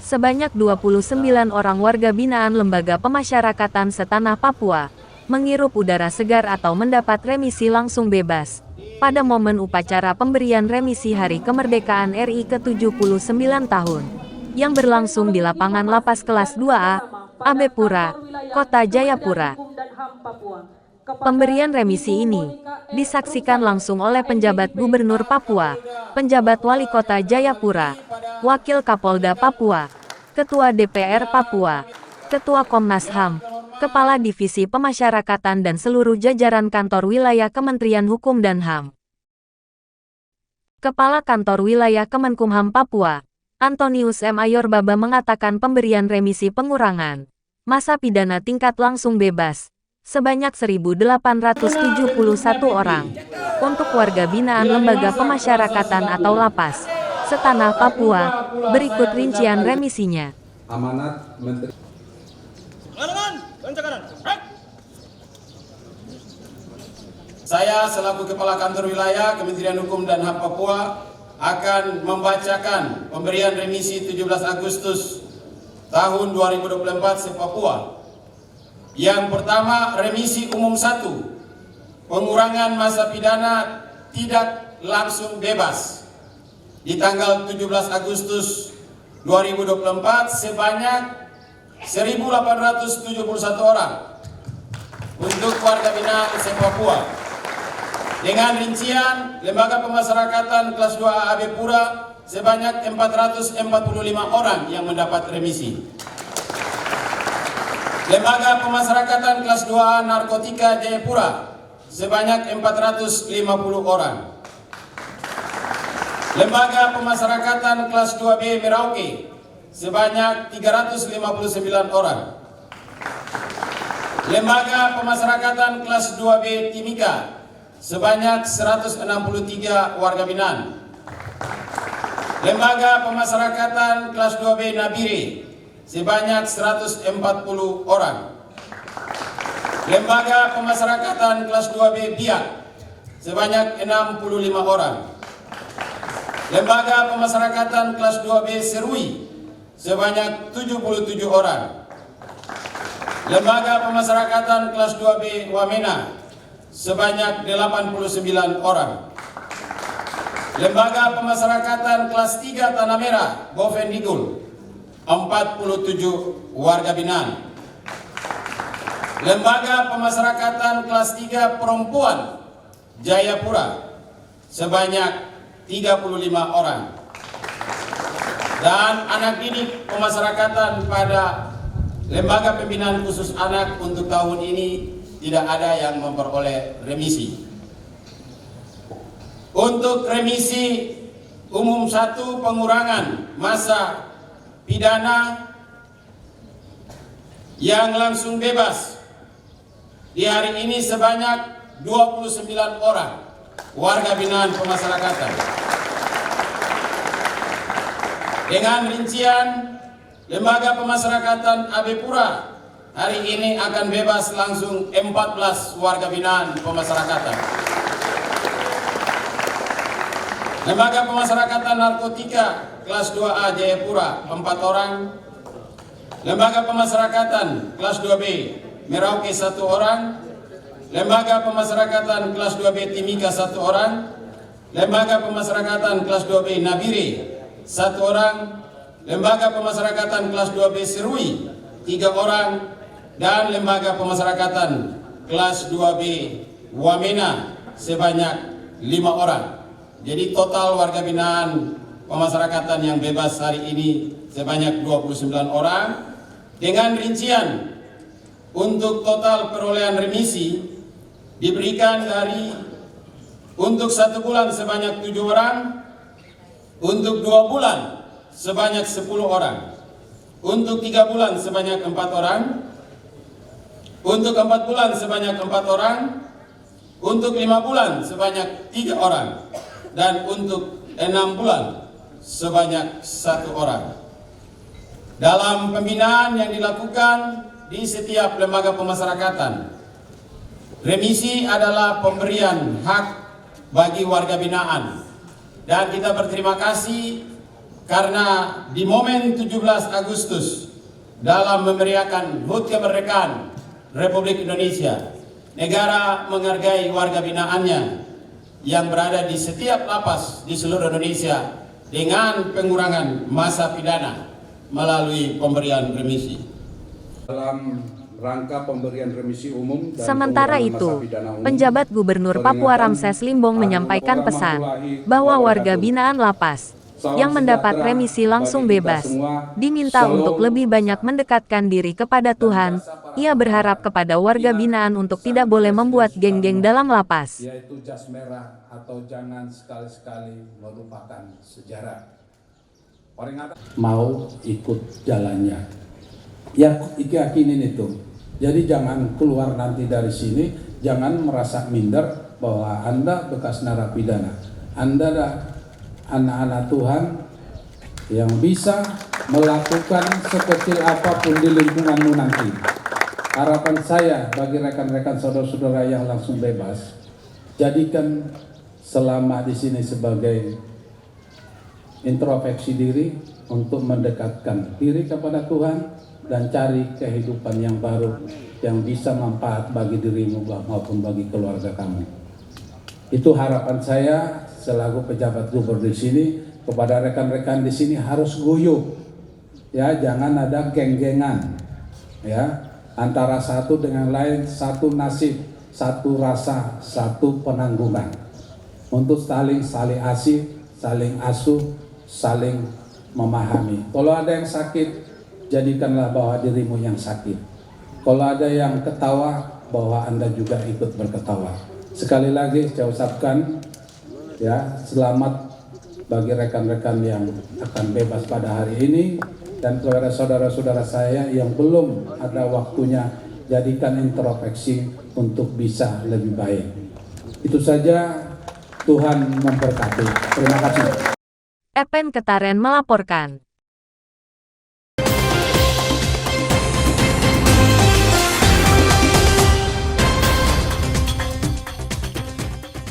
Sebanyak 29 orang warga binaan Lembaga Pemasyarakatan Setanah Papua menghirup udara segar atau mendapat remisi langsung bebas pada momen upacara pemberian remisi Hari Kemerdekaan RI ke-79 tahun yang berlangsung di lapangan Lapas Kelas 2A, Abepura, Kota Jayapura. Pemberian remisi ini disaksikan langsung oleh penjabat Gubernur Papua, penjabat Wali Kota Jayapura, Wakil Kapolda Papua, Ketua DPR Papua, Ketua Komnas HAM, Kepala Divisi Pemasyarakatan dan seluruh jajaran kantor wilayah Kementerian Hukum dan HAM. Kepala Kantor Wilayah Kemenkumham Papua, Antonius M. Ayorbaba mengatakan pemberian remisi pengurangan masa pidana tingkat langsung bebas sebanyak 1.871 orang untuk warga binaan Lembaga Pemasyarakatan atau Lapas Setanah Papua. Berikut rincian remisinya. Amanat Menteri. Saya selaku Kepala Kantor Wilayah Kementerian Hukum dan HAM Papua akan membacakan pemberian remisi 17 Agustus tahun 2024 se-Papua. Yang pertama, remisi umum 1, pengurangan masa pidana tidak langsung bebas di tanggal 17 Agustus 2024 sebanyak 1.871 orang untuk warga binaan se-Papua. Dengan rincian, Lembaga Pemasyarakatan kelas 2A Abepura sebanyak 445 orang yang mendapat remisi. Lembaga Pemasyarakatan kelas 2A Narkotika Jayapura sebanyak 450 orang. Lembaga Pemasyarakatan kelas 2B Merauke sebanyak 359 orang. Lembaga Pemasyarakatan kelas 2B Timika sebanyak 163 warga binaan. Lembaga Pemasyarakatan kelas 2B Nabire sebanyak 140 orang. Lembaga Pemasyarakatan kelas 2B Biak sebanyak 65 orang. Lembaga Pemasyarakatan kelas 2B Serui sebanyak 77 orang. Lembaga Pemasyarakatan kelas 2B Wamena sebanyak 89 orang. Lembaga Pemasyarakatan kelas 3 Tanah Merah Bovendigul 47 warga binaan. Lembaga Pemasyarakatan kelas 3 Perempuan Jayapura sebanyak 35 orang. Dan anak didik pemasyarakatan pada Lembaga Pembinaan Khusus Anak untuk tahun ini tidak ada yang memperoleh remisi. Untuk remisi umum 1, pengurangan masa pidana yang langsung bebas di hari ini sebanyak 29 orang warga binaan pemasyarakatan. Dengan rincian, Lembaga Pemasyarakatan Abepura hari ini akan bebas langsung 14 warga binaan pemasyarakatan. Lembaga Pemasyarakatan Narkotika kelas 2A Jayapura 4 orang. Lembaga Pemasyarakatan kelas 2B Merauke 1 orang. Lembaga Pemasyarakatan kelas 2B Timika 1 orang. Lembaga Pemasyarakatan kelas 2B Nabire 1 orang. Lembaga Pemasyarakatan kelas 2B Serui 3 orang. Dan Lembaga Pemasyarakatan kelas 2B Wamena sebanyak 5 orang. Jadi total warga binaan pemasyarakatan yang bebas hari ini sebanyak 29 orang. Dengan rincian untuk total perolehan remisi diberikan dari untuk 1 bulan sebanyak 7 orang, untuk 2 bulan sebanyak 10 orang, untuk 3 bulan sebanyak 4 orang, untuk 4 bulan sebanyak 4 orang, untuk 5 bulan sebanyak 3 orang, dan untuk 6 bulan sebanyak 1 orang. Dalam pembinaan yang dilakukan di setiap lembaga pemasyarakatan, remisi adalah pemberian hak bagi warga binaan. Dan kita berterima kasih karena di momen 17 Agustus dalam memeriahkan HUT kemerdekaan Republik Indonesia, negara menghargai warga binaannya yang berada di setiap lapas di seluruh Indonesia dengan pengurangan masa pidana melalui pemberian remisi. Dalam rangka pemberian remisi umum dan Sementara pengurangan itu, masa pidana umum, penjabat Gubernur Papua Ramses Limbong menyampaikan pesan bahwa warga binaan lapas yang mendapat remisi langsung bebas diminta untuk lebih banyak mendekatkan diri kepada Tuhan. Ia berharap kepada warga binaan untuk tidak boleh membuat geng-geng dalam lapas. yaitu jas merah atau jangan sekali-sekali melupakan sejarah. Mau ikut jalannya. Ya, yakinin itu. Jadi jangan keluar nanti dari sini, jangan merasa minder bahwa Anda bekas narapidana. Anda adalah anak-anak Tuhan yang bisa melakukan sekecil apapun di lingkunganmu nanti. Harapan saya bagi rekan-rekan saudara-saudara yang langsung bebas, jadikan selama di sini sebagai introspeksi diri untuk mendekatkan diri kepada Tuhan dan cari kehidupan yang baru yang bisa manfaat bagi dirimu maupun bagi keluarga kamu. Itu harapan saya selaku pejabat gubernur di sini kepada rekan-rekan di sini, harus guyup. Ya, jangan ada geng-gengan. Ya, antara satu dengan lain, satu nasib, satu rasa, satu penanggungan. Untuk saling asih, saling asuh, saling memahami. Kalau ada yang sakit, jadikanlah bahwa dirimu yang sakit. Kalau ada yang ketawa, bahwa Anda juga ikut berketawa. Sekali lagi saya ucapkan ya, selamat bagi rekan-rekan yang akan bebas pada hari ini, dan kepada saudara-saudara saya yang belum ada waktunya, jadikan introspeksi untuk bisa lebih baik. Itu saja, Tuhan memberkati. Terima kasih. Epen Ketaren melaporkan.